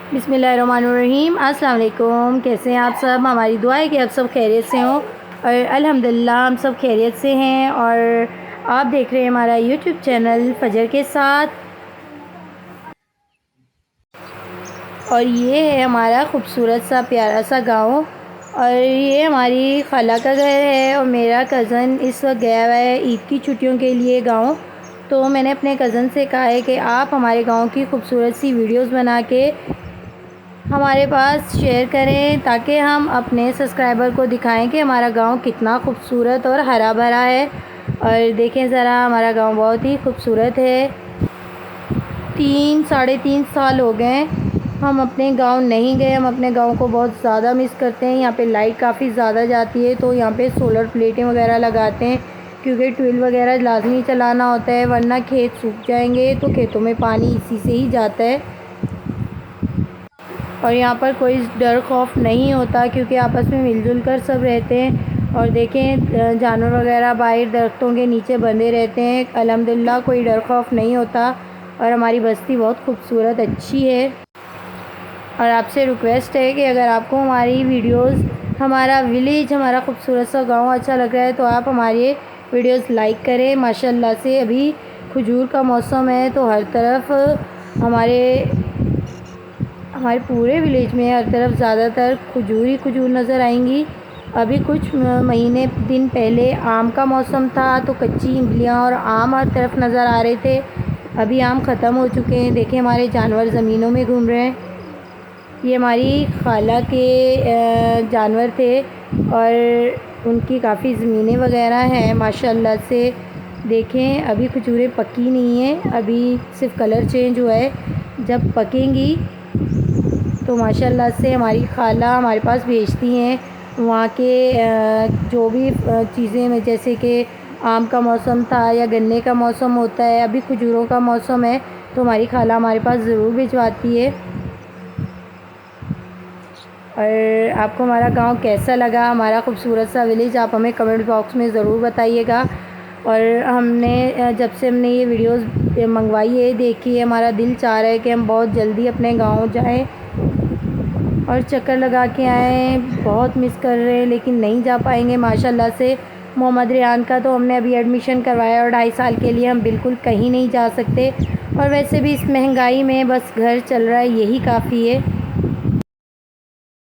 बिस्मिल्लाहिर्रहमानिर्रहीम। अस्सलाम वालेकुम। कैसे हैं आप सब? हमारी दुआ है कि आप सब खैरियत से हों और अल्हम्दुलिल्लाह हम सब खैरियत से हैं। और आप देख रहे हैं हमारा यूट्यूब चैनल फ़जर के साथ। और ये है हमारा ख़ूबसूरत सा प्यारा सा गाँव। और ये हमारी खाला का घर है और मेरा कज़न इस वक्त गया हुआ है ईद की छुट्टियों के लिए गाँव। तो मैंने अपने कज़न से कहा है कि आप हमारे गाँव की खूबसूरत सी वीडियोस बना के हमारे पास शेयर करें ताकि हम अपने सब्सक्राइबर को दिखाएं कि हमारा गांव कितना खूबसूरत और हरा भरा है। और देखें ज़रा, हमारा गांव बहुत ही खूबसूरत है। 3-3.5 साल हो गए हम अपने गांव नहीं गए। हम अपने गांव को बहुत ज़्यादा मिस करते हैं। यहाँ पे लाइट काफ़ी ज़्यादा जाती है तो यहाँ पे सोलर प्लेटें वगैरह लगाते हैं क्योंकि ट्यूबवेल वगैरह लाजमी चलाना होता है, वरना खेत सूख जाएंगे। तो खेतों में पानी इसी से ही जाता है और यहाँ पर कोई डर खौफ नहीं होता क्योंकि आपस में मिलजुल कर सब रहते हैं। और देखें, जानवर वगैरह बाहर दरख्तों के नीचे बंधे रहते हैं। अल्हम्दुलिल्लाह कोई डर खौफ नहीं होता और हमारी बस्ती बहुत खूबसूरत अच्छी है। और आपसे रिक्वेस्ट है कि अगर आपको हमारी वीडियोस, हमारा विलेज, हमारा खूबसूरत सा गांव अच्छा लग रहा है तो आप हमारे वीडियोस लाइक करें। माशाल्लाह से अभी खजूर का मौसम है तो हर तरफ हमारे पूरे विलेज में हर तरफ ज़्यादातर खजूर ही खजूर नज़र आएंगी। अभी कुछ महीने दिन पहले आम का मौसम था तो कच्ची इमलियाँ और आम हर तरफ नज़र आ रहे थे। अभी आम ख़त्म हो चुके हैं। देखें, हमारे जानवर ज़मीनों में घूम रहे हैं। ये हमारी खाला के जानवर थे और उनकी काफ़ी ज़मीनें वगैरह हैं माशाल्लाह से। देखें, अभी खजूरें पकी नहीं हैं, अभी सिर्फ कलर चेंज हुआ है। जब पकेंगी तो माशाल्लाह से हमारी खाला हमारे पास भेजती हैं वहाँ के जो भी चीज़ें में, जैसे कि आम का मौसम था या गन्ने का मौसम होता है, अभी खजूरों का मौसम है तो हमारी खाला हमारे पास ज़रूर भिजवाती है। और आपको हमारा गांव कैसा लगा, हमारा खूबसूरत सा विलेज, आप हमें कमेंट बॉक्स में ज़रूर बताइएगा। और जब से हमने ये वीडियोस मंगवाई है, देखिए हमारा दिल चाह रहा है कि हम बहुत जल्दी अपने गांव जाएं और चक्कर लगा के आएँ। बहुत मिस कर रहे हैं लेकिन नहीं जा पाएंगे। माशाल्लाह से मोहम्मद रेहान का तो हमने अभी एडमिशन करवाया और 2.5 साल के लिए हम बिल्कुल कहीं नहीं जा सकते। और वैसे भी इस महंगाई में बस घर चल रहा है, यही काफ़ी है।